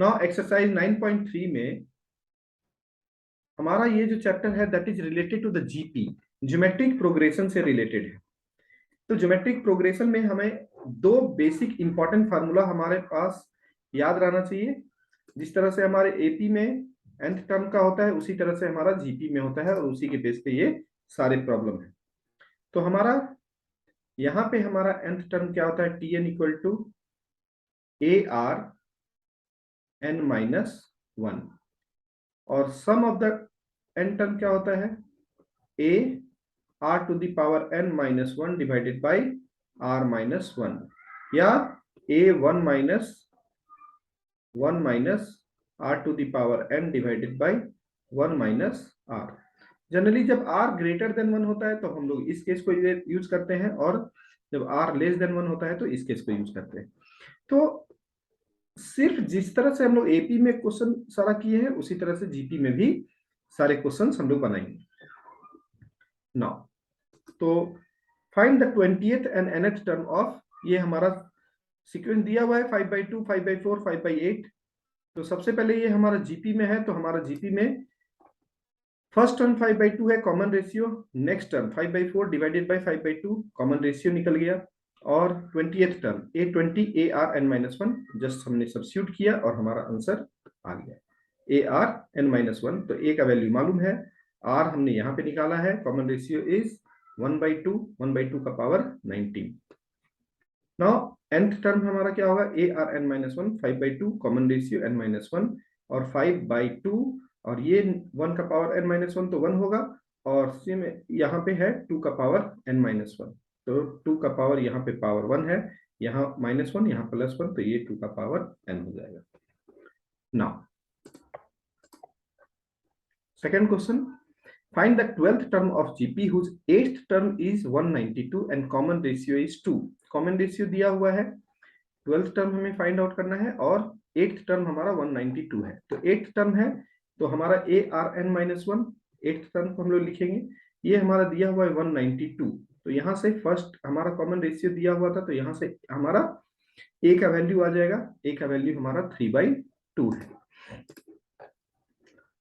Now exercise 9.3 में हमारा ये जो चैप्टर है that is related to the GP, geometric progression से रिलेटेड है। तो ज्योमेट्रिक प्रोग्रेशन में हमें दो बेसिक इंपॉर्टेंट फार्मूला हमारे पास याद रहना चाहिए। जिस तरह से हमारे एपी में nth टर्म का होता है उसी तरह से हमारा जीपी में होता है, और उसी के बेस पे ये सारे प्रॉब्लम है। तो हमारा यहाँ पे हमारा nth टर्म क्या होता है, t n equal to a r n minus one, और sum of the n term क्या होता है, a r to the power n minus one divided by r minus one, या a one minus r to the power n divided by one minus r. Generally जब r greater than one होता है तो हम लोग इस case को use करते हैं, और जब r लेस देन वन होता है तो इस केस को यूज करते हैं। तो सिर्फ जिस तरह से हम लोग एपी में क्वेश्चन सारा किए हैं उसी तरह से जीपी में भी सारे क्वेश्चंस हम लोग बनाएंगे। नाउ तो find the 20th and nth term of, ये हमारा सीक्वेंस दिया हुआ है 5/2, 5/4, 5/8। तो सबसे पहले ये हमारा जीपी में है, तो हमारा जीपी में फर्स्ट टर्म 5/2 है, common ratio. Next term 5/4 divided by 5/2, common ratio निकल गया। और 20th term A20 ARn-1, just हमने सब्स्टिट्यूट किया और हमारा आंसर आ गया ARn-1। तो A का वैल्यू मालूम है, R हमने यहाँ पे निकाला है, कॉमन रेशियो इज 1/2, 1/2 का पावर 19। नाउ nth टर्म हमारा क्या होगा, ARn-1, 5/2, कॉमन रेशियो n-1, और 5/2, और ये 1 का पावर n-1 तो 1 होगा, और सेम यहाँ पे है 2 का पावर n-1, तो 2 का पावर यहाँ पे पावर 1 है, यहाँ -1, यहाँ +1, तो ये 2 का पावर n हो जाएगा। Now second question, find the 12th term of GP whose 8th term is 192 and common ratio is 2। Common ratio दिया हुआ है, 12th टर्म हमें फाइंड आउट करना है, और 8th टर्म हमारा 192 है। तो 8th टर्म है तो हमारा ARn-1, 8th टर्म को हम लोग लिखेंगे। ये हमारा दिया हुआ है 192, तो यहाँ से फर्स्ट हमारा कॉमन रेशियो दिया हुआ था, तो यहाँ से हमारा ए का वैल्यू आ जाएगा। ए का वैल्यू हमारा 3/2 है।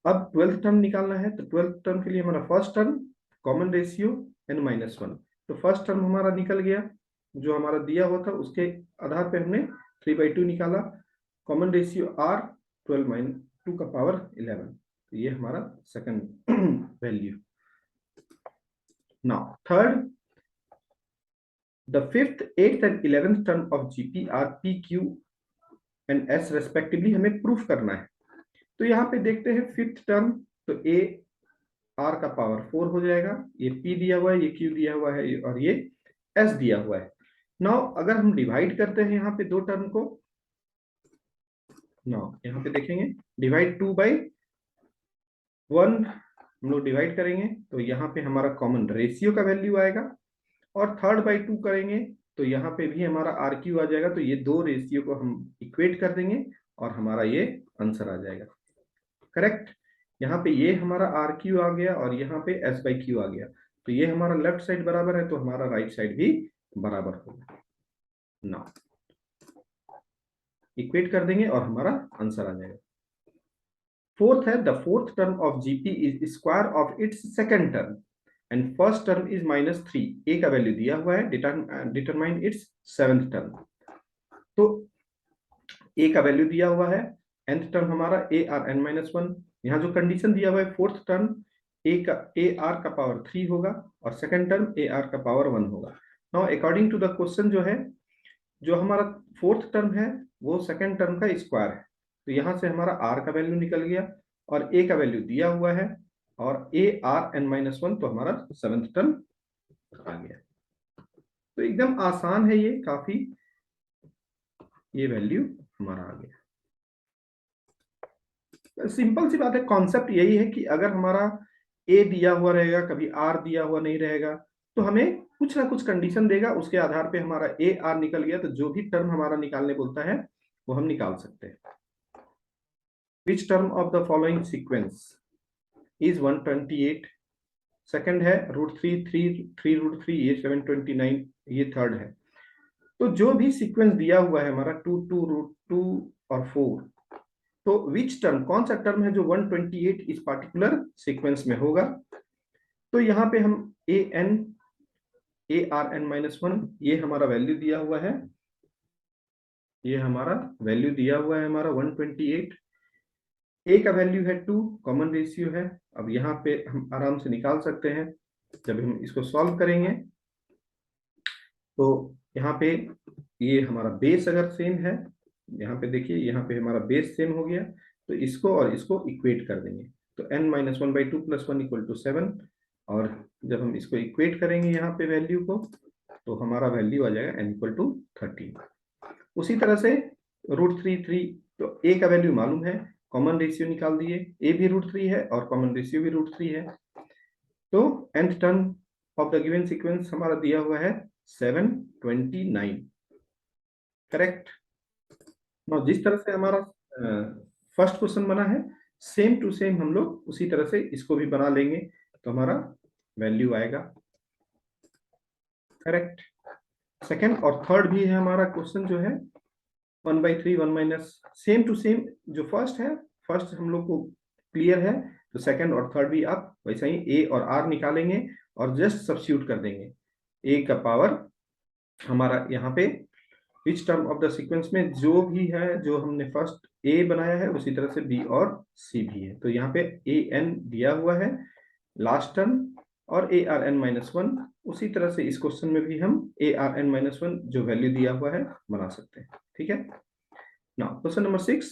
अब 12th टर्म निकालना है, तो 12th टर्म के लिए हमारा first term common ratio n-1, तो फर्स्ट टर्म हमारा निकल गया, जो हमारा दिया हुआ था उसके आधार पे हमने 3/2 निकाला। कॉमन रेशियो r 12 - 2 का पावर 11, तो ये हमारा second value. Now third, the 5th, 8th and 11th term of GP are p, q and s respectively हमें प्रूफ करना है। तो यहाँ पे देखते हैं 5th टर्म, तो a r का पावर 4 हो जाएगा, ये p दिया हुआ है, ये q दिया हुआ है, और ये s दिया हुआ है। नाउ अगर हम डिवाइड करते हैं यहाँ पे दो टर्म को, नाउ यहाँ पे देखेंगे डिवाइड 2/1 हम लोग डिवाइड करेंगे, तो यहाँ पे हमारा कॉमन रेशियो का वैल्यू आएगा, और 3/2 करेंगे तो यहाँ पे भी हमारा RQ आ जाएगा। तो ये दो रेशियो को हम इक्वेट कर देंगे और हमारा ये आंसर आ जाएगा। करेक्ट, यहाँ पे ये हमारा RQ आ गया और यहाँ पे S/Q आ गया, तो ये हमारा लेफ्ट साइड बराबर है, तो हमारा राइट साइड भी बराबर होगा। ना इक्वेट कर देंगे और हमारा आंसर आ जाएगा। फोर्थ है, the fourth term of GP is square of its second term and first term is -3। ए का वैल्यू दिया हुआ है, डिटरमाइन इट्स सेवेंथ टर्म। तो ए का वैल्यू दिया हुआ है, nth टर्म हमारा ARn-1, यहाँ जो कंडीशन दिया हुआ है फोर्थ टर्म AR का पावर 3 होगा, और सेकंड टर्म AR का पावर 1 होगा। Now according to the question जो है, जो हमारा फोर्थ टर्म है वो सेकंड टर्म का स्क्वायर है, तो यहाँ से हमारा r का वैल्यू निकल गया, और a का वैल्यू दिया हुआ है, और ARn-1 तो हमारा सेवेंथ टर्म आ गया। तो एकदम आसान है ये काफी, ये वैल्यू हमारा आ गया। सिंपल सी बात है, कॉन्सेप्ट यही है कि अगर हमारा a दिया हुआ रहेगा, कभी r दिया हुआ नहीं रहेगा, तो हमें कुछ ना कुछ कंडीशन देगा, उसके आधार पे हमारा AR निकल गया, तो जो भी टर्म हमारा निकालने बोलता है वो हम निकाल सकते हैं। Which term of the following sequence is 128? Second है √3 ये 729, ये थर्ड है। तो जो भी सीक्वेंस दिया हुआ है हमारा 2 2 √2 और 4, तो विच टर्म, कौन सा टर्म है जो 128 इस पार्टिकुलर सीक्वेंस में होगा। तो यहाँ पे हम ARn-1 ये हमारा वैल्यू दिया हुआ है, ये हमारा वैल्यू दिया हुआ है हमारा 128। ए का वैल्यू है 2, कॉमन रेशियो है। अब यहाँ पे हम आराम से निकाल सकते हैं जब हम इसको सॉल्व करेंगे। तो यहाँ पे ये हमारा बेस अगर सेम है, यहाँ पे देखिए यहाँ पे हमारा बेस सेम हो गया, तो इसको और इसको इक्वेट कर देंगे। तो n-1/2 + 1 = 7, और जब हम इसको इक्वेट करेंगे यहाँ पे वैल्यू को, तो हमारा वैल्यू आ जाएगा n = 13। उसी तरह से √3, तो a का वैल्यू मालूम है, कॉमन रेशियो निकाल दिए, a भी √3 है और कॉमन रेशियो भी √3 है। तो nth term of the given sequence हमारा दिया हुआ है 729, करेक्ट। now जिस तरह से हमारा फर्स्ट क्वेश्चन बना है, सेम टू सेम हम लोग उसी तरह से इसको भी बना लेंगे, तो हमारा वैल्यू आएगा, करेक्ट। सेकंड और थर्ड भी है हमारा क्वेश्चन जो है 1/3 1 - सेम टू सेम। जो फर्स्ट है, फर्स्ट हम लोग को क्लियर है, तो सेकंड और थर्ड भी आप वैसा ही ए और आर निकालेंगे और जस्ट सब्स्टिट्यूट कर देंगे। ए का पावर हमारा यहाँ पे each term of the sequence में जो भी है, जो हमने फर्स्ट ए बनाया है उसी तरह से बी और सी भी है। तो यहाँ पे ए एन दिया हुआ है लास्ट टर्म, और ARn-1 उसी तरह से इस क्वेश्चन में भी हम ARn-1 जो वैल्यू दिया हुआ है बना सकते हैं, ठीक है। Now question number 6,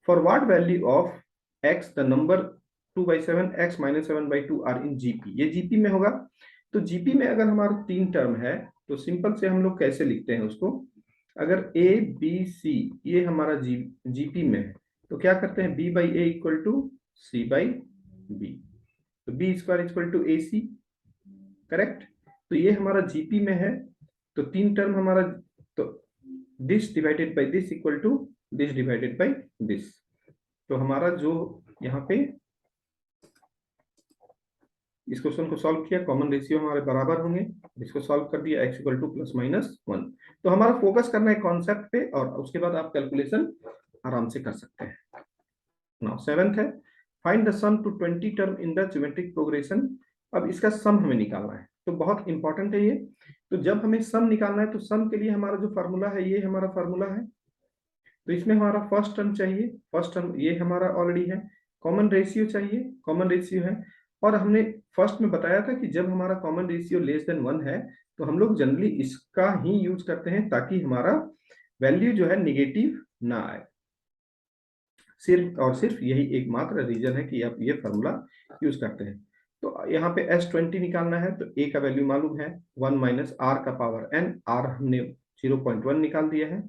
for what value of x the number 2/7 x - 7/2 are in GP. ये जीपी में होगा। तो जीपी में अगर हमारा 3 टर्म है, तो सिंपल से हम लोग कैसे लिखते हैं उसको, अगर a b c ये हमारा जीपी में है, तो क्या करते हैं, b/a = c/b, तो b² = ac, करेक्ट। तो ये हमारा जीपी में है, तो 3 टर्म हमारा, तो this divided by this equal to this divided by this. तो हमारा जो यहाँ पे इस क्वेश्चन को सॉल्व किया, कॉमन रेशियो हमारे बराबर होंगे, इसको सॉल्व कर दिया x = ±1। तो हमारा फोकस करना है कॉन्सेप्ट पे, और उसके बाद आप कैलकुलेशन आराम से कर सकते हैं। नाउ 7th है, find the sum to 20 term in the geometric progression. अब इसका सम हमें निकालना है, तो बहुत इंपॉर्टेंट है ये। तो जब हमें सम निकालना है, तो सम के लिए हमारा जो फार्मूला है, ये हमारा फार्मूला है। तो इसमें हमारा फर्स्ट टर्म चाहिए, फर्स्ट टर्म ये हमारा ऑलरेडी है। कॉमन रेशियो चाहिए, कॉमन रेशियो है। और हमने फर्स्ट में बताया था कि जब हमारा कॉमन रेशियो <1 है, तो हम लोग जनरली इसका ही यूज करते हैं, ताकि हमारा वैल्यू जो है निगेटिव ना आए। सिर्फ और सिर्फ यही एकमात्र रीजन है कि आप ये फार्मूला यूज करते हैं। तो यहाँ पे S20 निकालना है, तो a का वैल्यू मालूम है 1 - r का पावर n, r हमने 0.1 निकाल दिया है,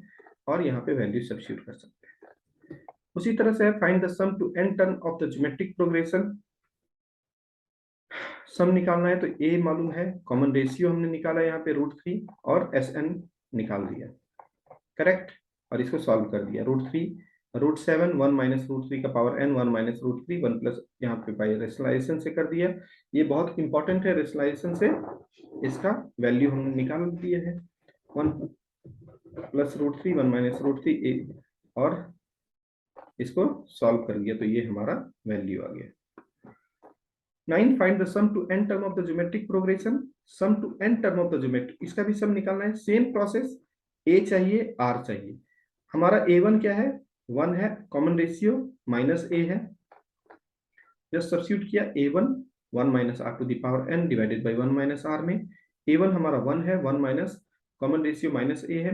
और यहाँ पे वैल्यू सब्स्टिट्यूट कर सकते हैं। उसी तरह से find the sum to n term of the geometric progression. Sum निकालना है, तो a मालूम है, कॉमन रेशियो हमने निकाला यहाँ पे √3, और Sn निकाल दिया, करेक्ट। और इसको सॉल्व कर दिया, √3 √7 1 - √3 का पावर n 1 - √3 1 प्लस यहाँ पे बाय रेशनलाइजेशन से कर दिया। ये बहुत इंपॉर्टेंट है, रेशनलाइजेशन से इसका वैल्यू हमने निकाल दिया है 1 + √3 1 - √3 और इसको सॉल्व कर दिया, तो ये हमारा वैल्यू आ गया। 9, find the sum to n term of the geometric progression. Sum to n term of the geometric, इसका भी सम निकालना है। सेम प्रोसेस, a चाहिए, r चाहिए। हमारा a1 क्या है, 1 है, कॉमन रेशियो -a है, जस्ट सब्स्टिट्यूट किया, a1 1 - r to the power n divided by 1 - r में a1 हमारा 1 है, 1 माइनस कॉमन रेशियो -a है,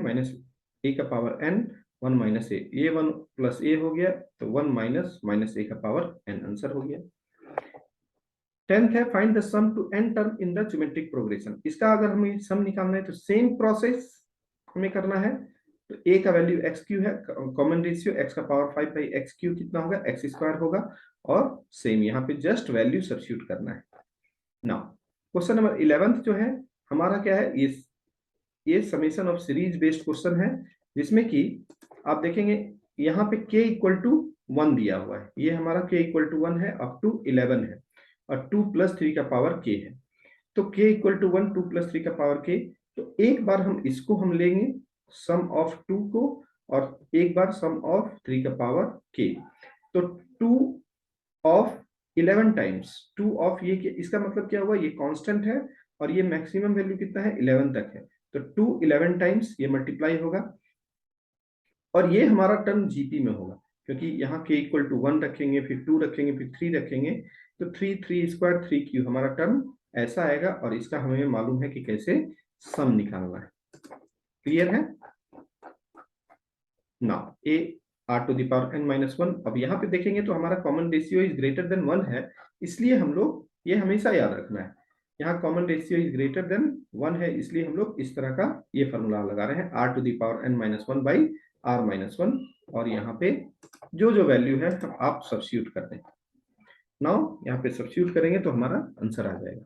-a का पावर n 1 - a, ये 1 + a हो गया, तो 1 - -a का पावर n आंसर हो गया। 10th है, find the sum to n term in the geometric progression. इसका अगर हमें सम निकालना है, तो सेम प्रोसेस हमें करना है। तो a का वैल्यू x³ है, कॉमन रेशियो x का पावर 5/x³ कितना होगा, x² होगा, और सेम यहाँ पे जस्ट वैल्यू सब्स्टिट्यूट करना है। नाउ क्वेश्चन नंबर 11th जो है हमारा क्या है, ये summation of series based question है, जिसमें कि आप देखेंगे यहाँ पे k = 1 दिया हुआ है। ये हमारा k = 1 है, अप टू 11 है, और 2 + 3 का पावर k है। तो k = 1 2 + 3 का पावर k। तो एक बार हम इसको हम लेंगे सम ऑफ 2 को, और एक बार सम ऑफ 3 का पावर k। तो 2 ऑफ 11 टाइम्स 2 ऑफ ये इसका मतलब क्या हुआ, ये कांस्टेंट है और ये मैक्सिमम वैल्यू कितना है 11 तक है, तो 2 11 टाइम्स ये मल्टीप्लाई होगा और ये हमारा टर्म जीपी में होगा, क्योंकि यहाँ के इक्वल टू 1 रखेंगे, फिर 2 रखेंगे, फिर 3 रखेंगे, तो 3 3 स्क्वायर 3 क्यू हमारा टर्म ऐसा आएगा और इसका हमें मालूम है कि कैसे सम निकालना है। क्लियर है? Now a r to the power n minus 1। अब यहाँ पे देखेंगे तो हमारा common ratio is greater than 1 है, इसलिए हम लोग ये हमेशा याद रखना है, यहाँ common ratio is greater than 1 है, इसलिए हम लोग इस तरह का ये फॉर्मूला लगा रहे हैं r to the power n minus 1 by r minus 1, और यहाँ पे जो जो वैल्यू है आप सब्स्टिट्यूट कर दें। नाउ यहाँ पे सब्स्टिट्यूट करेंगे तो हमारा आंसर आ जाएगा।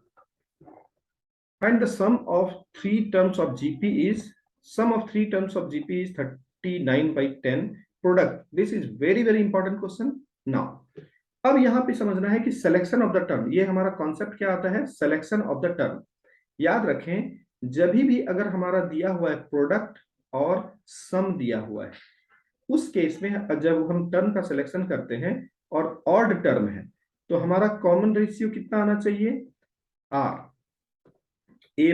Find the sum of 3 terms of GP is, sum of 3 terms of GP is 39 by 10 product. This is very very important question. Now अब यहाँ पे समझना है कि सिलेक्शन ऑफ द टर्म, ये हमारा कॉन्सेप्ट क्या आता है, सिलेक्शन ऑफ द टर्म। याद रखें जब भी अगर हमारा दिया हुआ है प्रोडक्ट और सम दिया हुआ है, उस केस में जब हम टर्म का सिलेक्शन करते हैं और ऑड टर्म है, तो हमारा कॉमन रेशियो कितना आना चाहिए, आर, ए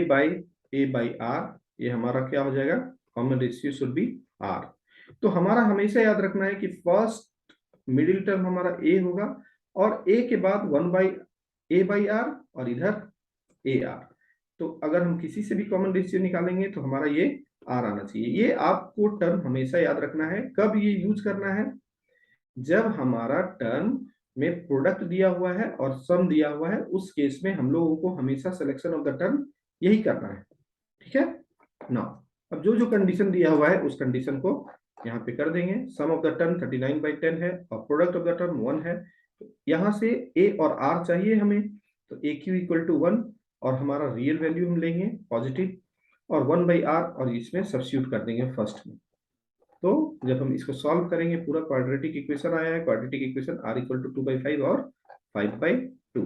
बाई आर, ये हमारा क्या हो जाएगा, common ratio should be r. तो हमारा हमेशा याद रखना है कि फर्स्ट मिडिल टर्म हमारा ए होगा और ए के बाद 1 बाई ए बाई आर और इधर ए आर। तो अगर हम किसी से भी कॉमन रेशियो निकालेंगे तो हमारा ये आर आना चाहिए। ये आपको टर्म हमेशा याद रखना है। कब ये यूज करना है, जब हमारा टर्म में प्रोडक्ट दिया हुआ है और सम दिया हुआ है, उस केस में हम लोगों को हमेशा सिलेक्शन ऑफ द टर्म यही करना है। ठीक है ना? अब जो जो कंडीशन दिया हुआ है उस कंडीशन को यहाँ पे कर देंगे। सम ऑफ द टर्म 39 by 10 है और प्रोडक्ट ऑफ द टर्म 1 है, तो यहाँ से ए और आर चाहिए हमें, तो ए क्यू इक्वल टू 1 और हमारा रियल वैल्यू हम लेंगे पॉजिटिव और 1 बाई आर और इसमें सब्स्टिट्यूट कर देंगे फर्स्ट में। तो जब हम इसको सॉल्व करेंगे, पूरा क्वाड्रेटिक इक्वेशन आया है, quadratic equation r equal to 2/5 और 5/2,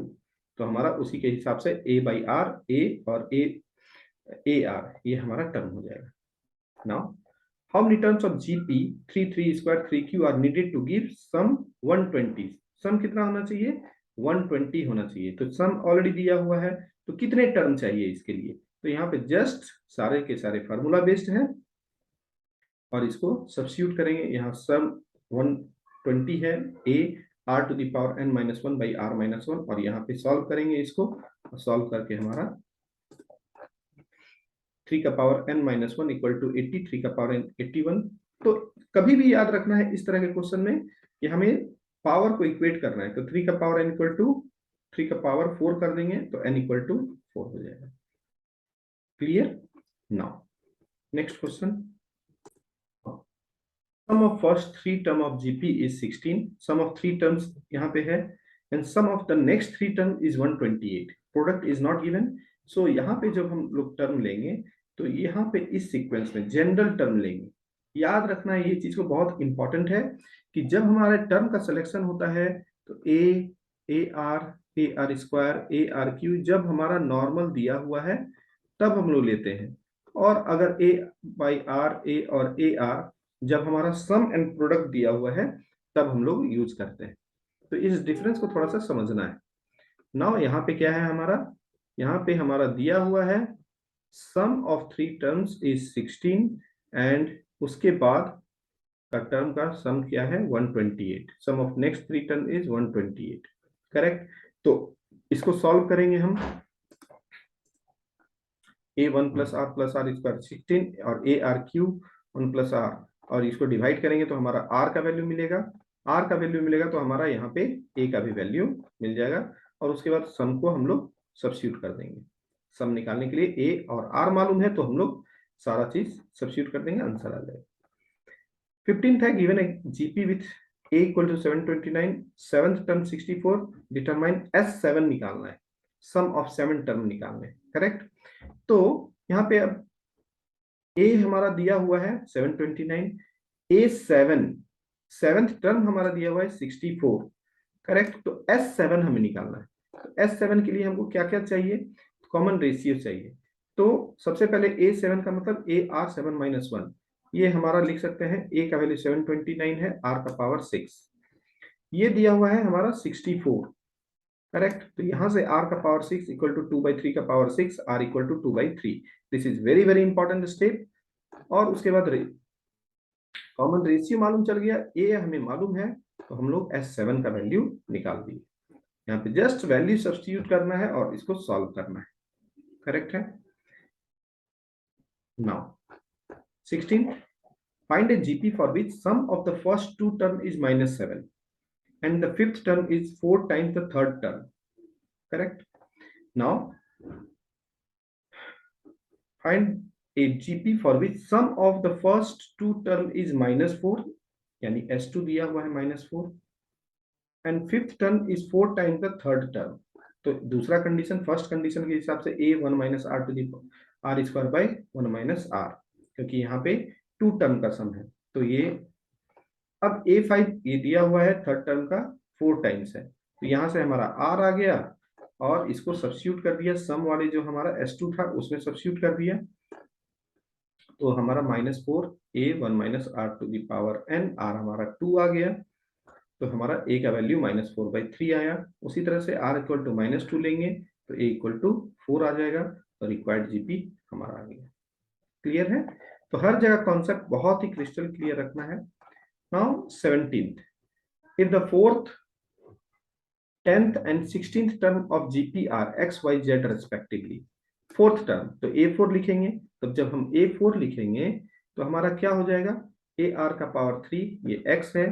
तो हमारा उसी के हिसाब से ए बाई आर, ए और ए आर ये हमारा टर्म हो जाएगा। Now how many terms of GP 3 3 square 3 cube are needed to give sum 120। Sum कितना होना चाहिए, 120 होना चाहिए। तो सम ऑलरेडी दिया हुआ है, तो कितने टर्म चाहिए इसके लिए, तो यहाँ पे जस्ट सारे के सारे फार्मूला बेस्ड है और इसको सब्स्टिट्यूट करेंगे। यहाँ सम 120 है, a r to the power n minus 1 by r minus 1, और यहाँ पे सॉल्व करेंगे इसको, सॉल्व करके हमारा 3 का power n minus 1 equal to 80, 3 का पावर n 81। तो कभी भी याद रखना है इस तरह के क्वेश्चन में कि हमें पावर को इक्वेट करना है, तो 3 का पावर n इक्वल टू 3 का पावर 4 कर देंगे तो n इक्वल टू 4 हो जाएगा। Clear? Now next question. Sum of first 3 term of GP is 16, sum of 3 terms यहाँ पे है, and sum of the next 3 term is 128, product is not given. So यहाँ पे जब हम लोग टर्म लेंगे तो यहाँ पे इस सीक्वेंस में जनरल टर्म लेंगे। याद रखना है ये चीज को, बहुत इंपॉर्टेंट है कि जब हमारे टर्म का सिलेक्शन होता है तो ए r square, a r Q जब हमारा नॉर्मल दिया हुआ है तब हम लोग लेते हैं, और अगर ए बाई आर, ए और ए आर जब हमारा सम एंड प्रोडक्ट दिया हुआ है तब हम लोग यूज करते हैं। तो इस डिफरेंस को थोड़ा सा समझना है। नाउ यहाँ पे क्या है हमारा, यहाँ पे हमारा दिया हुआ है sum of 3 terms is 16 and उसके बाद का टर्म का सम क्या है 128, sum of next 3 term is 128, correct. तो इसको सॉल्व करेंगे हम, ए 1 प्लस आर स्क्वायर 16 और a r cube 1 plus r, और इसको डिवाइड करेंगे तो हमारा आर का वैल्यू मिलेगा, आर का वैल्यू मिलेगा तो हमारा यहाँ पे ए का भी वैल्यू मिल जाएगा, और उसके बाद सम को हम लोग सब्स्टिट्यूट कर देंगे। सम निकालने के लिए ए और आर मालूम है तो हम लोग सारा चीज सब्स्टिट्यूट कर देंगे, आंसर आ जाएगा। 15th है given a GP with a equal to 729, 7th term 64, determine S7 निकालना है, सम ऑफ 7 टर्म निकालना है, करेक्ट। तो यहाँ पे अब ए हमारा दिया हुआ है 729, A7 7th टर्म हमारा दिया हुआ है 64, करेक्ट। तो S7 हमें निकालना है, तो S7 के लिए हमको क्या क्या चाहिए, कॉमन रेशियो चाहिए। तो सबसे पहले A7 का मतलब AR7 - 1, ये हमारा लिख सकते हैं a का वैल्यू 729 है, r का पावर 6, ये दिया हुआ है हमारा 64, करेक्ट। तो यहां से r का पावर 6 इक्वल टू 2/3 का power 6, r equal to 2/3। This is very very important step. और उसके बाद कॉमन रेशियो मालूम चल गया, a हमें मालूम है, तो हम लोग S7 का वैल्यू निकाल दिए। यहाँ पे जस्ट वैल्यू सब्स्टिट्यूट करना है और इसको सॉल्व करना है, करेक्ट है। Now 16, find a GP for which sum of the first two term is -7 and the fifth term is 4 times the third term, correct. Now find a GP for which sum of the first two term is -4, यानी S2 दिया हुआ है -4, and fifth term is 4 times the third term। तो दूसरा condition first condition के हिसाब से a 1 minus r to the r square by 1 minus r, क्योंकि यहाँ पे टू टर्म का सम है। तो ये अब a5 ये दिया हुआ है थर्ड टर्म का 4 टाइम्स है, तो यहाँ से हमारा r आ गया और इसको सब्स्टिट्यूट कर दिया, सम वाले जो हमारा s2 था उसमें सब्स्टिट्यूट कर दिया, तो हमारा -4 a 1 minus r to the power n, r हमारा 2 आ गया, तो हमारा a का वैल्यू -4/3 आया। उसी तरह से r इक्वल टू -2 लेंगे तो a इक्वल टू 4 आ जाएगा, और रिक्वायर्ड जीपी हमारा आ गया। क्लियर है। तो हर जगह कॉन्सेप्ट बहुत ही क्रिस्टल क्लियर रखना है। Now 17th, if the fourth 10th and 16th term of GP are x y z respectively, fourth term तो a4 लिखेंगे, तो जब हम a4 लिखेंगे तो हमारा क्या हो जाएगा, a r का पावर 3 ये x है,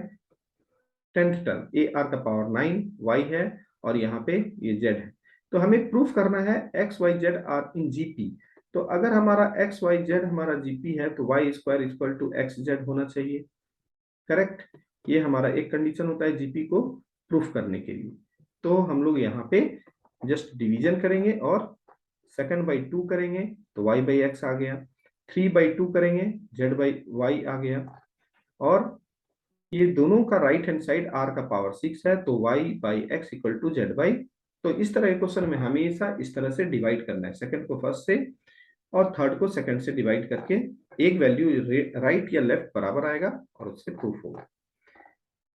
10th टर्म a r का पावर 9 y है, और यहाँ पे ये z है। तो हमें प्रूफ करना है x y z are in GP. तो अगर हमारा x y z हमारा जीपी है तो y square equal to x z होना चाहिए, करेक्ट। ये हमारा एक कंडीशन होता है जीपी को प्रूफ करने के लिए। तो हम लोग यहाँ पे जस्ट डिवीजन करेंगे और सेकंड बाई 2 करेंगे तो y बाई एक्स आ गया, 3/2 करेंगे z बाई वाई आ गया, और ये दोनों का राइट हैंड साइड r का पावर 6 है, तो y by x equal to z by. तो इस तरह के क्वेश्चन में हमेशा इस तरह से डिवाइड करना है, सेकंड को फर्स्ट से और थर्ड को सेकंड से डिवाइड करके एक वैल्यू राइट या लेफ्ट बराबर आएगा और उससे प्रूफ होगा।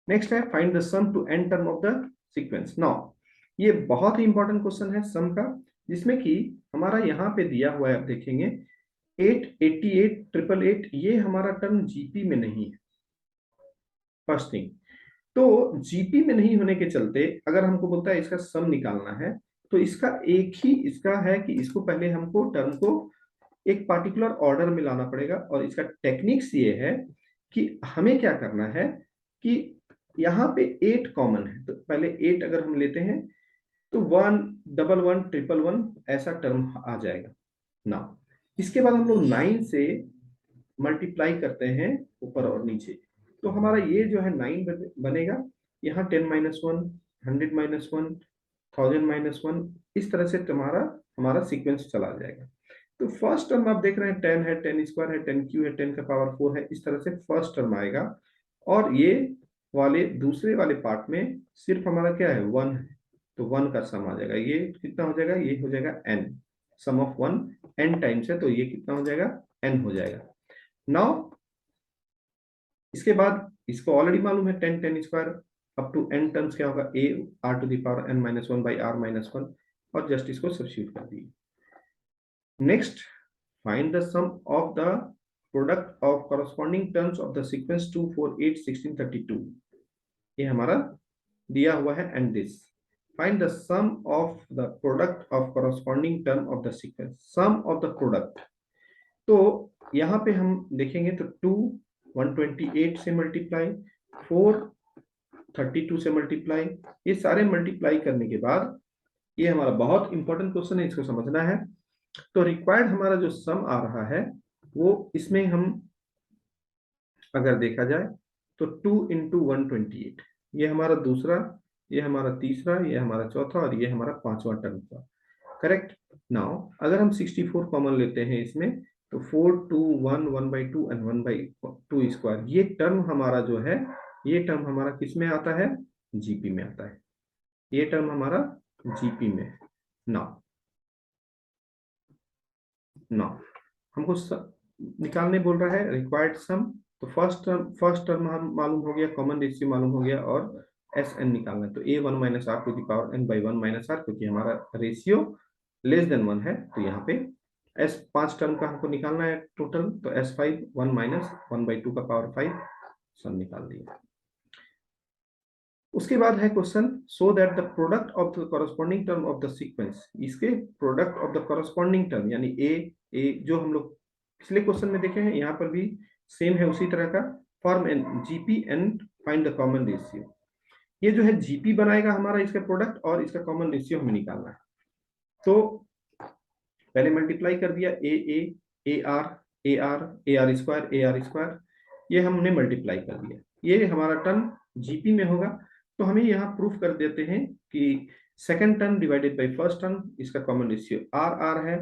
नेक्स्ट है find the sum to n term of the sequence. Now ये बहुत ही इंपॉर्टेंट क्वेश्चन है सम का, जिसमें कि हमारा यहाँ पे दिया हुआ है, आप देखेंगे 888 888, ये हमारा टर्म जीपी में नहीं है, फर्स्ट थिंग। तो जीपी में नहीं होने के चलते अगर हमको बोलता है इसका सम निकालना है, तो इसका एक ही इसका है कि इसको पहले हमको टर्म को एक पार्टिकुलर ऑर्डर में लाना पड़ेगा, और इसका टेक्निक्स ये है कि हमें क्या करना है कि यहाँ पे 8 कॉमन है, तो पहले 8 अगर हम लेते हैं तो 1 डबल 1 ट्रिपल 1 ऐसा टर्म आ जाएगा ना। इसके बाद हम लोग 9 से मल्टीप्लाई करते हैं ऊपर और नीचे, तो हमारा ये जो है 9 बनेगा, यहाँ 10 माइनस 1 100 माइनस 1 1000 माइनस 1, इस तरह से तुम्हारा हमारा सीक्वेंस चला जाएगा। तो फर्स्ट टर्म आप देख रहे हैं 10 है, 10 स्क्वायर है, 10 क्यू है, 10 का पावर 4 है, इस तरह से फर्स्ट टर्म आएगा। और ये वाले दूसरे वाले पार्ट में सिर्फ हमारा क्या है 1 है, तो 1 का सम आ जाएगा, ये कितना हो जाएगा, ये हो जाएगा n, sum of 1 n times है, तो ये कितना हो जाएगा n हो जाएगा। नाउ इसके बाद इसको ऑलरेडी मालूम है 10 10 square up to n terms क्या होगा, a r to the power n minus 1 by r minus 1, और जस्ट इसको सब्स्टिट्यूट कर दिए। Next find the sum of the product of corresponding terms of the sequence 2 4 8 16 32, ये हमारा दिया हुआ है, and this find the sum of the product of corresponding term of the sequence, sum of the product. तो यहाँ पे हम देखेंगे तो 2 128 से मल्टीप्लाई, 4 32 से मल्टीप्लाई, ये सारे मल्टीप्लाई करने के बाद ये हमारा बहुत इंपॉर्टेंट क्वेश्चन है, इसको समझना है। तो रिक्वायर्ड हमारा जो सम आ रहा है वो इसमें हम अगर देखा जाए तो 2 इंटू 128, ये हमारा दूसरा, ये हमारा तीसरा, ये हमारा चौथा, और ये हमारा पांचवा टर्म था, करेक्ट। नाउ अगर हम 64 कॉमन लेते हैं इसमें, तो 4 2 1 1/2 एंड 1/2 स्क्वायर, ये टर्म हमारा जो है, ये टर्म हमारा किस में आता है, जीपी में आता है, ये टर्म हमारा जीपी में है। नाउ हमको निकालने बोल रहा है रिक्वायर्ड सम। तो फर्स्ट टर्म हम मालूम हो गया, कॉमन रेशियो मालूम हो गया, और एस एन निकालना है। तो a one minus r to the power n by one minus r, क्योंकि हमारा रेशियो लेस देन वन है, तो यहाँ पे एस 5 टर्म का हमको निकालना है टोटल। तो s five one minus one by two का पावर 5, सब निकाल दिया। उसके बाद है question, so that the product of the corresponding term of the sequence, इसके product of the corresponding term यानी ए जो हम लोग पिछले क्वेश्चन में देखे हैं, यहाँ पर भी सेम है उसी तरह का। Form an GP and find the common ratio. ये जो है जीपी बनाएगा हमारा इसका प्रोडक्ट, और इसका कॉमन रेशियो हमें निकालना है। तो पहले मल्टीप्लाई कर दिया, ए आर स्क्वायर, ये हमने मल्टीप्लाई कर दिया। ये हमारा टर्म जीपी में होगा। तो हमें यहाँ प्रूफ कर देते हैं कि second term divided by first term, इसका कॉमन रेशियो आर आर है।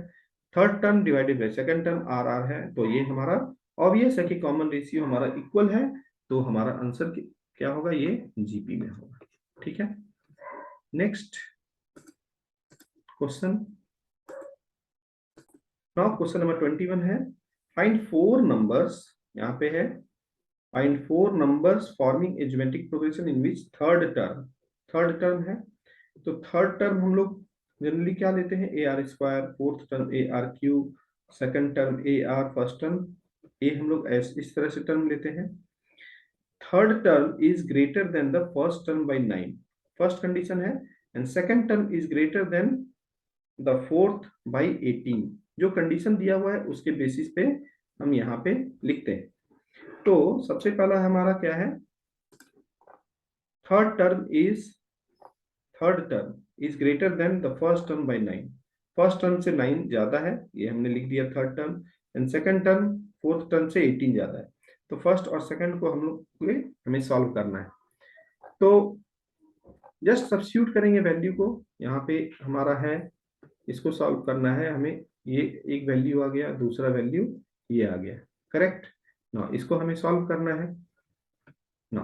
Third term divided by second term r r है। तो ये हमारा ऑब्वियस है कि कॉमन रेशियो हमारा इक्वल है। तो हमारा आंसर क्या होगा, ये जीपी में होगा। ठीक है, next question. Now question number 21 है, फाइंड 4 नंबर्स, यहाँ पे है find 4 numbers forming a geometric progression in which third term है। तो थर्ड टर्म हम लोग जनरली क्या लेते हैं, a r square, fourth term a r cube, second term a r, first term a, हम लोग इस तरह से टर्म लेते हैं। Third term is greater than the first term by 9, first condition है। And second term is greater than the fourth by 18। जो condition दिया हुआ है उसके बेसिस पे हम यहाँ पे लिखते हैं। तो सबसे पहला हमारा क्या है, third term is greater than the first term by 9, first term से 9 ज्यादा है, ये हमने लिख दिया third term. And second term fourth term से 18 ज्यादा है। तो फर्स्ट और सेकंड को हम लोग हमें सॉल्व करना है। तो जस्ट सब्स्टिट्यूट करेंगे वैल्यू को, यहाँ पे हमारा है, इसको सॉल्व करना है हमें। ये एक वैल्यू आ गया, दूसरा वैल्यू ये आ गया, करेक्ट ना। इसको हमें सॉल्व करना है ना।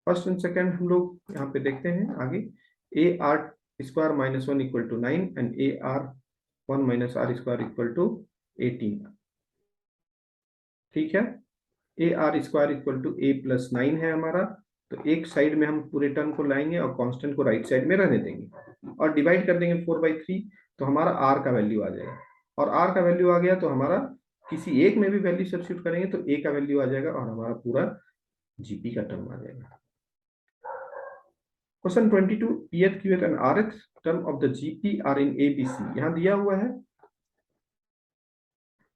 फर्स्ट एंड सेकंड हम लोग यहाँ पे देखते हैं आगे। A r square minus one equal to 9 and a r one minus r square equal to 18। ठीक है, a r square equal to a plus 9 है हमारा। तो एक साइड में हम पूरे टर्म को लाएंगे और कांस्टेंट को राइट साइड में रहने देंगे और डिवाइड कर देंगे 4/3। तो हमारा आर का वैल्यू आ जाएगा, और आर का वैल्यू आ गया तो हमारा किसी एक में भी वैल्यू सब्स्टिट्यूट करेंगे तो ए का वैल्यू आ जाएगा और हमारा पूरा जीपी का टर्म आ जाएगा। Question 22, pth qth and rth term of the GP are in a b c, यहाँ दिया हुआ है।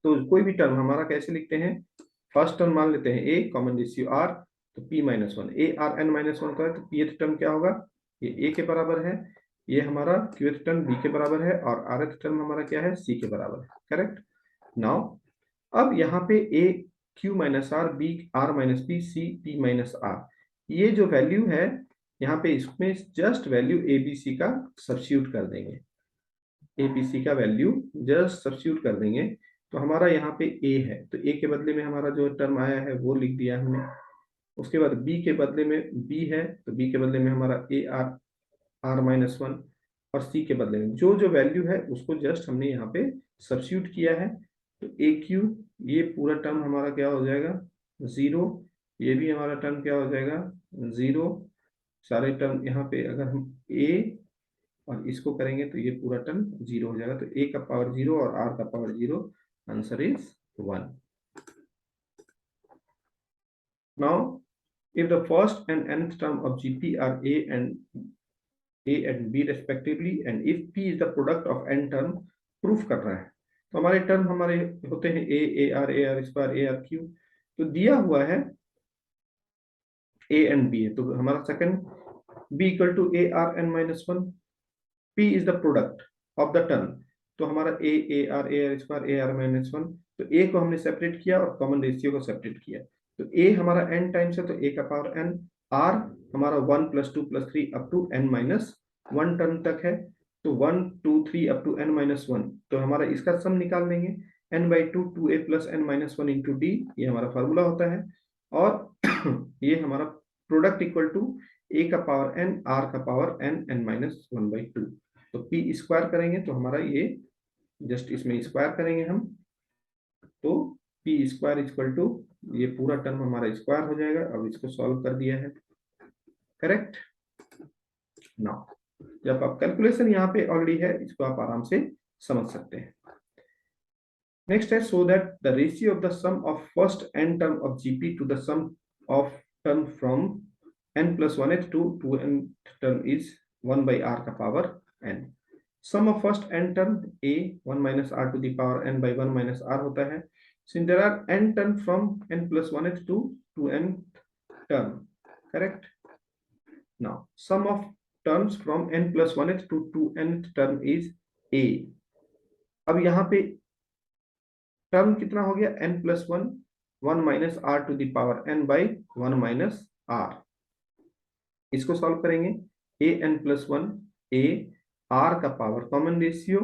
तो कोई भी टर्म हमारा कैसे लिखते हैं, फर्स्ट टर्म मान लेते हैं ए, कॉमन रेशियो आर, तो p minus one, a r n minus one का है। तो pth टर्म क्या होगा, ये a के बराबर है, ये हमारा qth टर्म b के बराबर है, और rth टर्म हमारा क्या है, c के बराबर है, करेक्ट। नाउ अब यहाँ पे a q minus r, b r minus b, c p minus r, ये जो वैल्यू है यहाँ पे इसमें जस्ट वैल्यू एबीसी का सब्स्टिट्यूट कर देंगे, एबीसी का वैल्यू जस्ट सब्स्टिट्यूट कर देंगे। तो हमारा यहाँ पे ए है, तो ए के बदले में हमारा जो टर्म आया है वो लिख दिया हमने। उसके बाद बी के बदले में बी है, तो बी के बदले में हमारा ए आर आर माइनस वन, और सी के बदले में जो जो वैल्यू है उसको जस्ट हमने यहाँ पे सब्स्टिट्यूट किया है। तो ए क्यू, ये पूरा टर्म हमारा क्या हो जाएगा, 0, ये भी हमारा टर्म क्या हो जाएगा, 0। सारे टर्म यहाँ पे अगर हम a और इसको करेंगे तो ये पूरा टर्म 0 हो जाएगा। तो a का पावर 0 और r का power 0, answer is 1। Now if the first and nth term of GP are a and b respectively and if p is the product of n term, proof करना है। तो हमारे टर्म हमारे होते हैं a r square, a r cube. तो दिया हुआ है a एंड b है, तो हमारा second b equal to a r n minus one, p is the product of the term. तो हमारा ए r square, a r minus one, तो a को हमने सेपरेट किया और कॉमन रेशियो को सेपरेट किया। तो a हमारा n टाइम्स है, तो a का पावर n, r हमारा 1 + 2 + 3 up to n minus 1 term तक है। तो 1 2 3 अप टू n माइनस 1, तो हमारा इसका सम निकाल देंगे, n/2 2a + n minus 1 into D, ये हमारा फार्मूला होता है। और ये हमारा प्रोडक्ट इक्वल टू a का पावर n, r का पावर n, n माइनस 1/2। तो p स्क्वायर करेंगे तो हमारा ये जस्ट इसमें स्क्वायर करेंगे हम, तो पी स्क्वायर इक्वल टू, ये पूरा टर्म हमारा स्क्वायर हो जाएगा। अब इसको सॉल्व कर दिया है, करेक्ट। नाउ जब आप कैलकुलेशन यहाँ पे ऑलरेडी है, इसको आप आराम से समझ सकते हैं। नेक्स्ट है, so that the ratio of the sum of first n term of GP to the sum of term from n plus 1th to 2n term is 1/r का power n। Sum of first n term a 1 minus r to the power n by 1 minus r होता है। Since there are n term from n plus 1th to 2n term, correct? Now sum of terms from n plus 1th to 2n term is a। अब यहाँ पे term कितना हो गया, n plus 1 1 minus r to the power n by 1 minus r। इसको solve करेंगे, a n plus 1 a r का power common ratio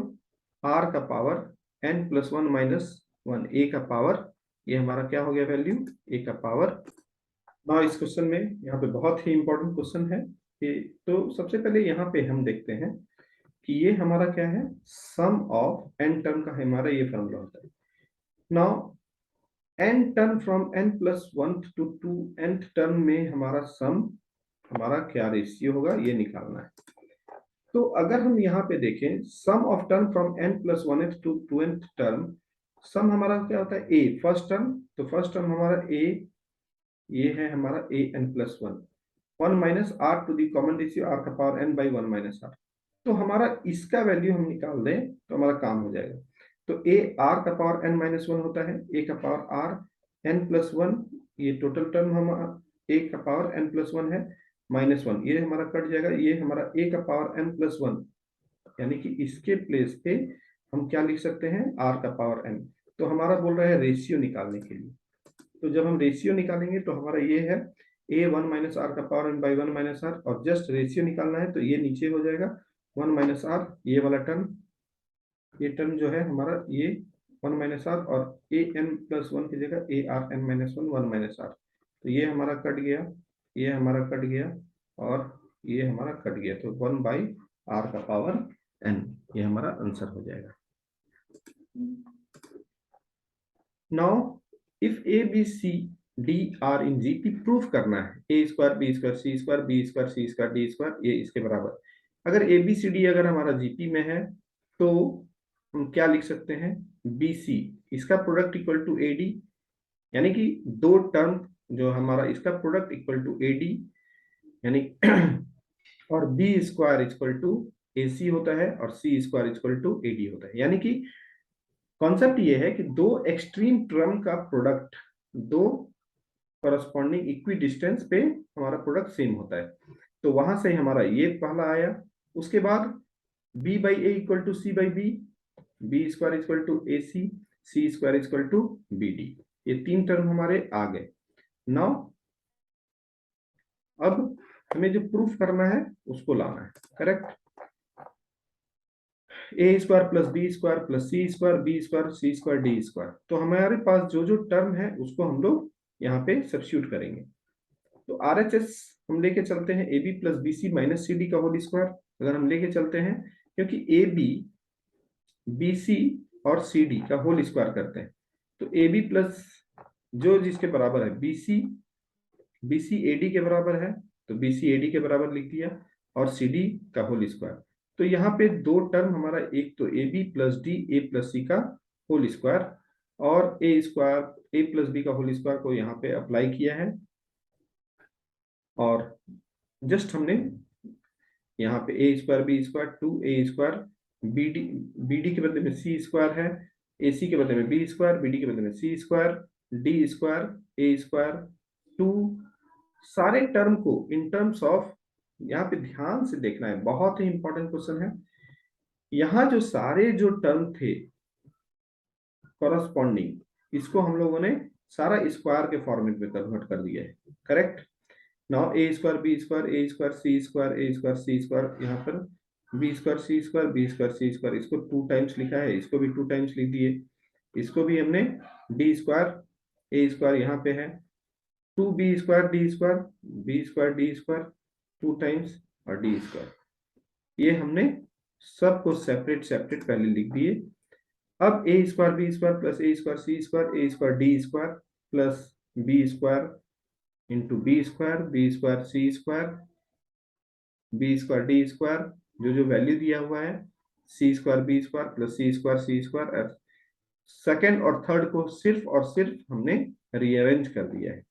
r का power n plus 1 minus 1 a का पावर, ये हमारा क्या हो गया वैल्यू, a का पावर। ना इस क्वेश्चन में यहाँ पे बहुत ही इंपॉर्टेंट क्वेश्चन है कि, तो सबसे पहले यहाँ पे हम देखते हैं कि ये हमारा क्या है, सम ऑफ n टर्म का हमारा ये फॉर्मूला होता है। Now n term from n plus 1 to 2n term में हमारा सम, हमारा क्या रेशियो होगा ये निकालना है। तो अगर हम यहाँ पे देखें sum of term from n plus 1th to 2nth term, सम हमारा क्या होता है, a फर्स्ट टर्म, तो फर्स्ट टर्म हमारा a, ये है हमारा a n plus 1 minus r to the common ratio r का power n by 1 minus r। तो हमारा इसका वैल्यू हम निकाल दें तो हमारा काम हो जाएगा। तो a r का पावर n माइनस 1 होता है, a का पावर r n प्लस 1, ये टोटल टर्म हमारा a का पावर n प्लस 1 है, माइनस 1 ये हमारा कट जाएगा, ये हमारा a का पावर n प्लस 1, यानी कि इसके प्लेस पे हम क्या लिख सकते हैं, r का पावर n। तो हमारा बोल रहा है रेशियो निकालने के लिए, तो जब हम रेशियो निकालेंगे तो हमारा ये है a 1 माइनस r का power n by 1 minus r, और जस्ट रेशियो निकालना है तो ये नीचे हो जाएगा 1 माइनस r, ये वाला टर्म, ये टर्म जो है हमारा ये 1 माइनस r, और a n प्लस 1 की जगह a r n minus 1 minus r। तो ये हमारा कट गया, ये हमारा कट गया, और ये हमारा कट गया, तो 1 बाई r का पावर n, ये हमारा आंसर हो जाएगा। Now if a b c d r in gp proof करना है, a square b square c square b square c square d square ये इसके बराबर। अगर a b c d अगर हमारा gp में है तो हम क्या लिख सकते हैं, bc इसका प्रोडक्ट इक्वल टू ad, यानी कि दो टर्म जो हमारा इसका प्रोडक्ट इक्वल टू ad, यानी और b square equal to ac होता है, और c square equal to ad होता है। यानी कि कॉन्सेप्ट ये है कि दो एक्सट्रीम टर्म का प्रोडक्ट, दो कॉरस्पॉन्डिंग इक्वी डिस्टेंस पे हमारा प्रोडक्ट सेम होता है। तो वहां से हमारा ये पहला आया, उसके बाद b by a equal to c by b, b square equal to a c square equal to b d, ये तीन टर्म हमारे आ गए। नाउ अब हमें जो प्रूफ करना है उसको लाना है, correct. A square plus b square plus c square b square c square d square, तो हमारे पास जो जो टर्म है उसको हम लोग यहाँ पे सब्स्टिट्यूट करेंगे। तो आर एच एस हम लेके चलते हैं a b plus b c minus c d का होल स्क्वायर, अगर हम लेके चलते हैं, क्योंकि ए बी बी सी और सी डी का होल स्क्वायर करते हैं, तो ए बी प्लस जो जिसके बराबर है बी सी ए डी के बराबर है, तो बी सी ए डी के बराबर लिख दिया, और सी डी का होल स्क्वायर। तो यहाँ पे दो टर्म हमारा, एक तो a b plus d a plus c का होल स्क्वायर, और a square a plus B का होल स्क्वायर को यहाँ पे अप्लाई किया है, और जस्ट हमने यहाँ पे a square b square two a square b d के बदले में सी स्क्वायर है, ए सी के बदले में बी स्क्वायर, बी डी के बदले में c square, d square a square two, सारे टर्म को इन टर्म्स ऑफ, यहाँ पे ध्यान से देखना है, बहुत ही इंपॉर्टेंट क्वेश्चन है। यहाँ जो सारे जो टर्म थे कॉरस्पॉन्डिंग, इसको हम लोगों ने सारा स्क्वायर के फॉर्मेट में कन्वर्ट कर दिया है, correct. Now A square b square a square c square a square c square, यहाँ पर B square c square b square c square, इसको 2 टाइम्स लिखा है, इसको भी 2 टाइम्स लिख दिए, इसको भी हमने डी स्क्वायर ए स्क्वायर यहाँ पे है 2 b square d square b square d square 2 times, और डी स्क्वायर, ये हमने सबको सेपरेट सेपरेट पहले लिख दिए। अब a square b square plus a square c square a square d square plus b square into b square c square b square d square, जो जो वैल्यू दिया हुआ है, c square b square plus c square. Second और थर्ड को सिर्फ और सिर्फ हमने रीअरेंज कर दिया है।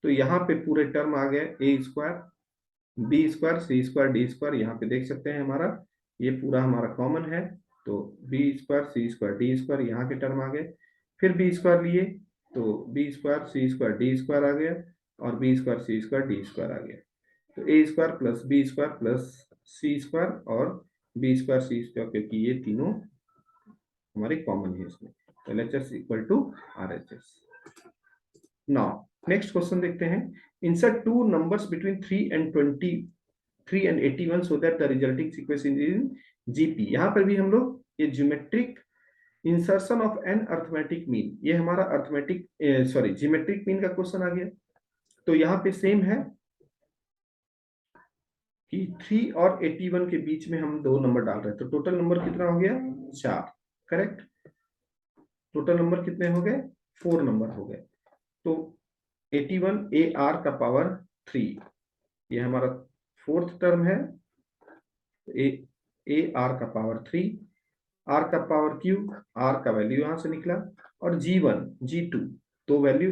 तो यहाँ पे पूरे टर्म आ गए ए square b square c square d square, यहाँ पे देख सकते हैं हमारा ये पूरा हमारा कॉमन है। तो b square c square d square यहाँ के टर्म आ गए। फिर बी स्क्वायर लिए तो b square c square d square आ गया और b square c square d square आ गया। तो a square plus b square plus c square और बी स्क्वायर सी स्क्वायर, क्योंकि ये तीनों हमारे कॉमन है इसमें, तो LHS equal to RHS। Now next question देखते हैं। Insert two numbers between 3 and 81 so that the resulting sequence is in GP। यहाँ पर भी हम लोग ये geometric insertion of an arithmetic mean, ये हमारा अर्थमेटिक सॉरी ज्योमेट्रिक मीन का क्वेश्चन आ गया। तो यहाँ पे सेम है कि 3 और 81 के बीच में हम दो नंबर डाल रहे हैं, तो टोटल नंबर कितना हो गया 4, करेक्ट। टोटल नंबर कितने हो गए 4 नंबर हो गए। तो 81 AR का पावर 3, ये हमारा फोर्थ टर्म है। AR का पावर 3, R का पावर क्यू, R का वैल्यू यहां से निकला, और G1 G2 तो वैल्यू।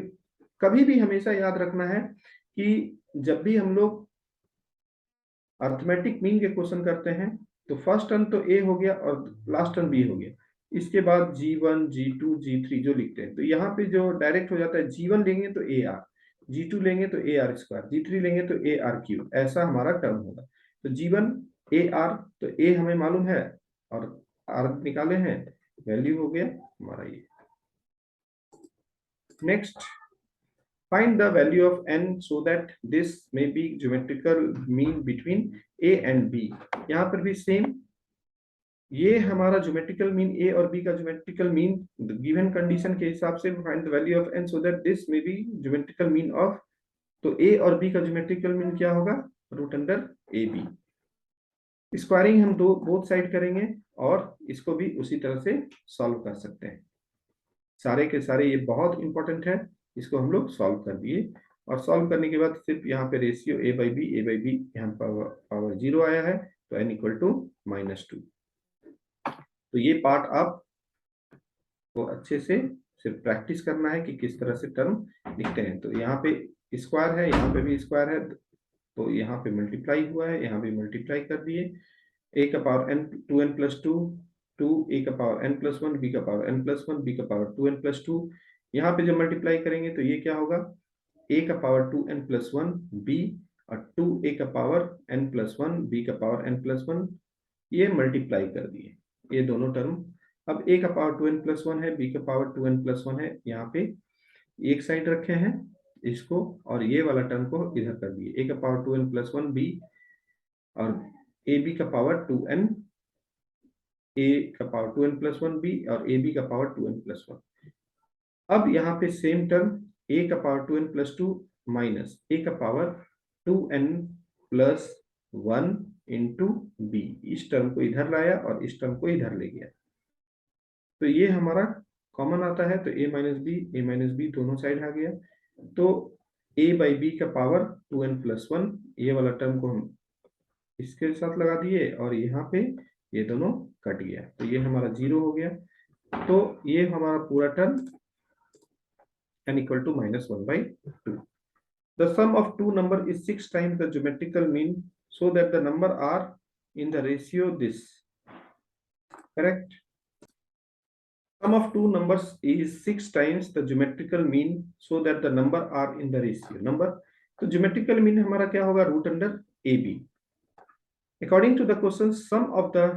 कभी भी हमेशा याद रखना है कि जब भी हम लोग अर्थमेटिक मीन के क्वेश्चन करते हैं तो फर्स्ट टर्म तो ए हो गया और लास्ट टर्म बी हो गया, इसके बाद G1 G2 G3 जो लिखते हैं, तो यहाँ पे जो डायरेक्ट हो जाता है G1 लेंगे तो AR, G2 लेंगे तो AR स्क्वायर, G3 लेंगे तो AR क्यूब, ऐसा हमारा टर्म होगा। तो G1 AR, तो A हमें मालूम है और R निकाले हैं, वैल्यू हो गया हमारा ये। Next, find the value of n so that this may be geometrical mean between a and b। यहाँ पर भी सेम, ये हमारा ज्योमेट्रिकल मीन ए और बी का ज्योमेट्रिकल मीन गिवन कंडीशन के हिसाब से find the value of n so that this may be geometrical mean of. तो ए और बी का ज्योमेट्रिकल मीन क्या होगा रूट अंडर ए बी। स्क्वायरिंग हम दो बोथ साइड करेंगे और इसको भी उसी तरह से सॉल्व कर सकते हैं। सारे के सारे ये बहुत इंपॉर्टेंट है, इसको हम लोग सॉल्व कर दिए। और सॉल्व करने के बाद सिर्फ यहाँ पे रेशियो ए बाई बी यहाँ पावर 0 आया है, तो n इक्वल टू -2। तो ये पार्ट आप को अच्छे से सिर्फ प्रैक्टिस करना है कि किस तरह से टर्म लिखते हैं। तो यहाँ पे स्क्वायर है, यहाँ पे भी स्क्वायर है, तो यहाँ पे मल्टीप्लाई हुआ है, यहाँ भी मल्टीप्लाई कर दिए। a का power n 2n plus 2 a का पावर n प्लस 1 b का पावर n प्लस 1 b का पावर 2n प्लस 2। यहाँ पे जब मल्टीप्लाई करेंगे तो ये क्या होगा a का पावर 2n प्लस 1 b और 2a का पावर n प्लस 1 b का पावर n प्लस 1, ये मल्टीप्लाई कर दिए ये दोनों टर्म। अब a का पावर 2n प्लस 1 है, b का पावर 2n प्लस 1 है, यहाँ पे एक साइड रखे हैं इसको और ये वाला टर्म को इधर कर दिए। a का पावर 2n प्लस 1 b और ab का पावर 2n, a का पावर 2n प्लस 1 b और ab का पावर 2n प्लस 1। अब यहाँ पे सेम टर्म a का power 2n plus 2 minus a का power 2n plus 1 into b, इस टर्म को इधर लाया और इस टर्म को इधर ले गया, तो ये हमारा कॉमन आता है। तो a माइनस बी दोनों साइड आ गया, तो a बाई बी का पावर 2n प्लस 1, ये वाला टर्म को हम इसके साथ लगा दिए और यहाँ पे ये दोनों कट गया, तो ये हमारा 0 हो गया। तो ये हमारा पूरा term n equal to -1/2। The sum of two number is 6 times the geometrical mean so that the number are in the ratio this, correct। Sum of two numbers is 6 times the geometrical mean so that the number are in the ratio number। तो geometrical mean हमारा क्या होगा root under AB। According to the question, sum of the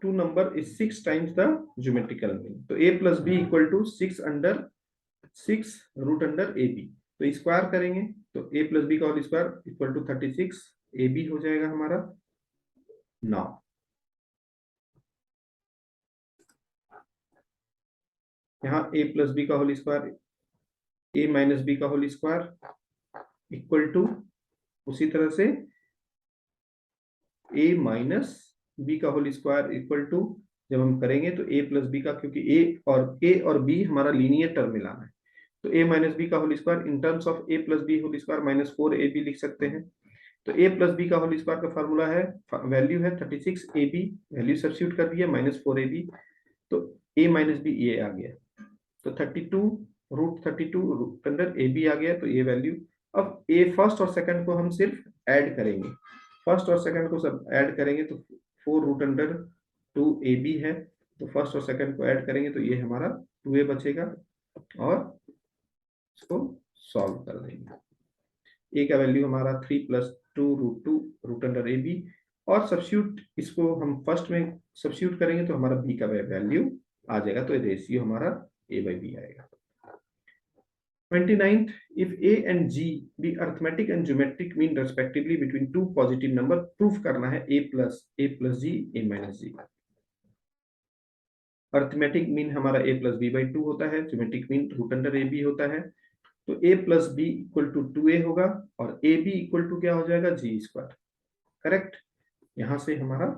two number is 6 times the geometrical mean। तो a plus b equal to 6 under 6 root under A b. तो square करेंगे तो a plus B का whole square equal to 36 a b हो जाएगा हमारा। Now यहाँ a plus B का whole square a minus b का होल स्क्वायर इक्वल टू उसी तरह से a माइनस बी का होल स्क्वायर इक्वल टू जब हम करेंगे तो a प्लस बी का, क्योंकि a और b हमारा लीनियर टर्म में लाना है, तो a माइनस बी का whole square in terms of a plus b whole square minus 4ab लिख सकते हैं। तो a प्लस बी का होल स्क्वायर का फॉर्मूला है, वैल्यू है 36ab, वैल्यू सब्स्टिट्यूट कर दिया माइनस 4ab, तो a माइनस बी ये आ गया, तो 32 रूट अंडर ए बी आ गया, तो ये वैल्यू। अब ए फर्स्ट और सेकंड को हम सिर्फ ऐड करेंगे, फर्स्ट और सेकंड को सब ऐड करेंगे तो 4 रूट अंडर 2ab है, तो फर्स्ट और सेकंड को ऐड करेंगे तो ये हमारा 2a बचेगा, और इसको सॉल्व कर देंगे। ए का वैल्यू हमारा 3 प्लस 2 रूट अंडर ए बी, और सब्स्टिट्यूट इसको हम फर्स्ट में सब्स्टिट्यूट करेंगे तो हमारा बी का वैल्यू आ जाएगा, तो रेशियो हमारा a by b आएगा। 29th, if a and g be arithmetic and geometric mean respectively between two positive number, proof करना है a plus g a minus g। Arithmetic mean हमारा a plus b by 2 होता है, geometric mean root under ए b होता है, तो a plus b equal to 2a होगा, और a b इक्वल टू क्या हो जाएगा g स्क्वायर, करेक्ट। यहां से हमारा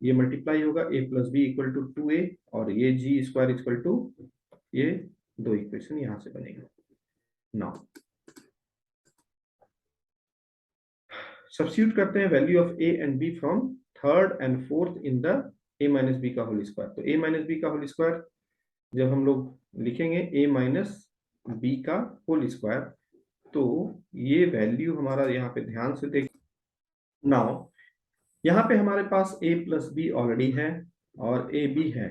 ये मल्टीप्लाई होगा, a plus b equal to 2a, और ये g स्क्वायर इक्वल टू, ये दो इक्वेशन यहां से बनेगा। नाउ सब्स्टिट्यूट करते हैं value of a and b from third and fourth in the a minus b का होल स्क्वायर। तो a माइनस बी का होल स्क्वायर जब हम लोग लिखेंगे a माइनस बी का होल स्क्वायर, तो ये वैल्यू हमारा यहाँ पे ध्यान से देख। नाउ यहाँ पे हमारे पास a प्लस बी ऑलरेडी है और a b है,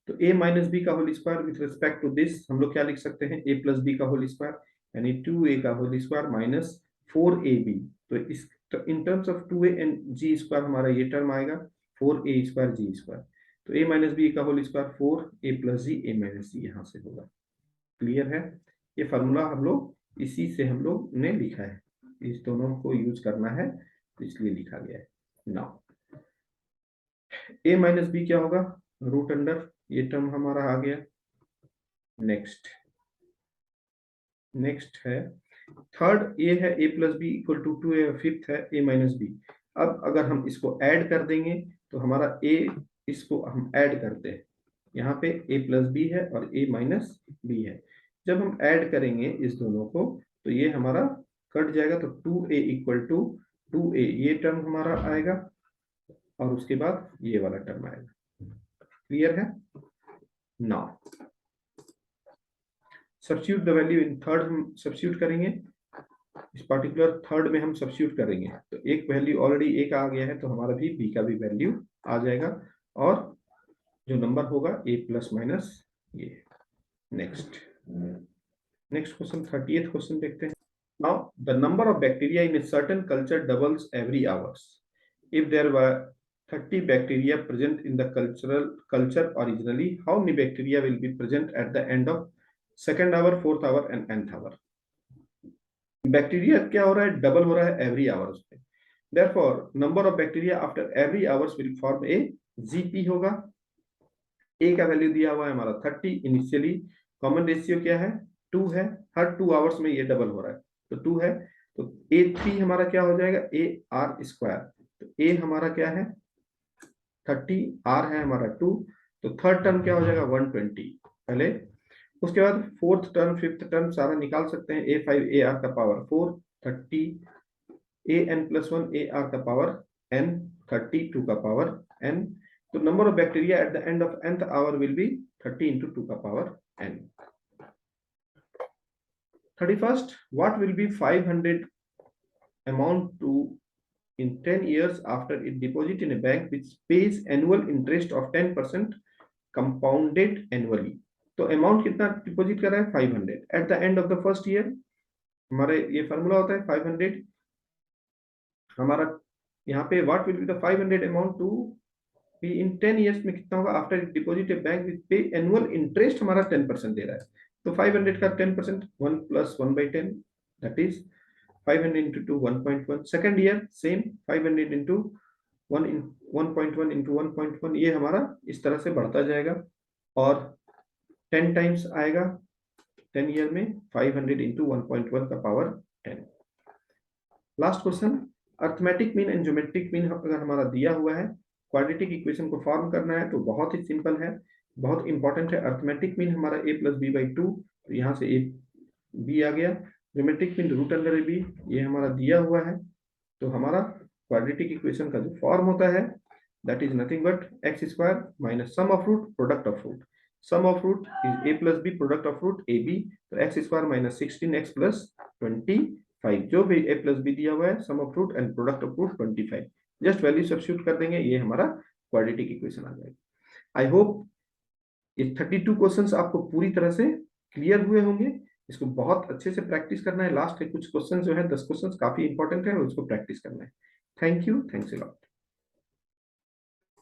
तो a माइनस बी का whole square with respect to this हम लोग क्या लिख सकते हैं, a प्लस बी का होल स्क्वायर, यानी 2a का होल स्क्वायर माइनस 4ab। तो इस in terms of 2a and g square हमारा ये टर्म आएगा 4a स्क्वायर g स्क्वायर, तो a माइनस बी का whole square 4a plus ji a minus जी यहाँ से होगा। क्लियर है, ये फार्मूला हम लोग इसी से हम लोग ने लिखा है, इस दोनों को यूज करना है इसलिए लिखा गया है। नाउ a माइनस बी क्या होगा, रूट अंडर, ये टर्म हमारा आ गया। नेक्स्ट है थर्ड, ये है a plus b equal to 2a, fifth है a माइनस बी। अब अगर हम इसको ऐड कर देंगे तो हमारा a, इसको हम ऐड करते हैं, यहाँ पे a प्लस बी है और a माइनस बी है, जब हम ऐड करेंगे इस दोनों को तो ये हमारा कट जाएगा, तो 2a इक्वल टू 2a ये टर्म हमारा आएगा, और उसके बाद ये वाला टर्म आएगा। क्लियर है। Now substitute the value in third, हम सब्स्टिट्यूट करेंगे, इस पर्टिकुलर थर्ड में हम सब्स्टिट्यूट करेंगे, तो एक वैल्यू ऑलरेडी एक आ गया है, तो हमारा भी बी का भी वैल्यू आ जाएगा, और जो नंबर होगा a प्लस माइनस ये। नेक्स्ट क्वेश्चन 30th क्वेश्चन देखते हैं। Now the number of bacteria in a certain culture doubles every hours. If there were 30 bacteria present in the culture originally, how many bacteria will be present at the end of second hour, fourth hour and nth hour? Bacteria क्या हो रहा है, double हो रहा है every hours पे, therefore number of bacteria after every hours will form A GP होगा। ए का वैल्यू दिया हुआ है हमारा 30 इनिशियली, कॉमन रेशियो क्या है 2 है, हर 2 आवर्स में ये डबल हो रहा है, तो 2 है, तो A3 हमारा क्या हो जाएगा ए आर स्क्वायर, तो ए हमारा क्या है 30, आर है हमारा 2, तो थर्ड टर्म क्या हो जाएगा 120 पहले, उसके बाद फोर्थ टर्म फिफ्थ टर्म सारा निकाल सकते हैं, a5 a r का power 4 30 a n plus 1 a r का पावर n 32 का पावर n, तो number of bacteria at the end of nth hour will be 30 into 2 का power n। 31st, what will be 500 amount to in 10 years after it deposit in a bank which pays annual interest of 10% compounded annually? तो amount कितना deposit कर रहा है 500 at the end of the first year, हमारे ये formula होता है 500 हमारा, यहाँ पे what will be the 500 amount to be in 10 years में कितना होगा after deposit a bank with pay annual interest हमारा 10% दे रहा है, तो 500 का 10% 1 + 1/10 that is 500 into 2 1.1, second year same 500 into 1.1 into 1.1, ये हमारा इस तरह से बढ़ता जाएगा और 10 टाइम्स आएगा 10 ईयर में 500 into 1.1 का power 10। Last question, arithmetic mean and geometric mean अगर हमारा दिया हुआ है क्वाड्रेटिक इक्वेशन को फॉर्म करना है तो बहुत ही सिंपल है, बहुत इंपॉर्टेंट है। अर्थमेटिक मीन हमारा a plus B by two, तो यहाँ से a b आ गया। ज्योमेट्रिक मीन रूट अंडर ए बी, ये हमारा दिया हुआ है। तो हमारा क्वाड्रेटिक इक्वेशन का जो फॉर्म होता है that is nothing but x square minus sum of root product of root. Sum of root is a plus b product of root a b, तो x square minus 16x plus 25, जो भी a plus b दिया हुआ है, sum of root and product of root 25, just value substitute कर देंगे, ये हमारा क्वाड्रेटिक इक्वेशन आ जाएगा। आई होप ये 32 क्वेश्चंस आपको पूरी तरह से क्लियर हुए होंगे। इसको बहुत अच्छे से प्रैक्टिस करना है। लास्ट के कुछ क्वेश्चन जो है 10 क्वेश्चन काफी इंपॉर्टेंट है, उसको प्रैक्टिस करना है। Thank you, thanks a lot.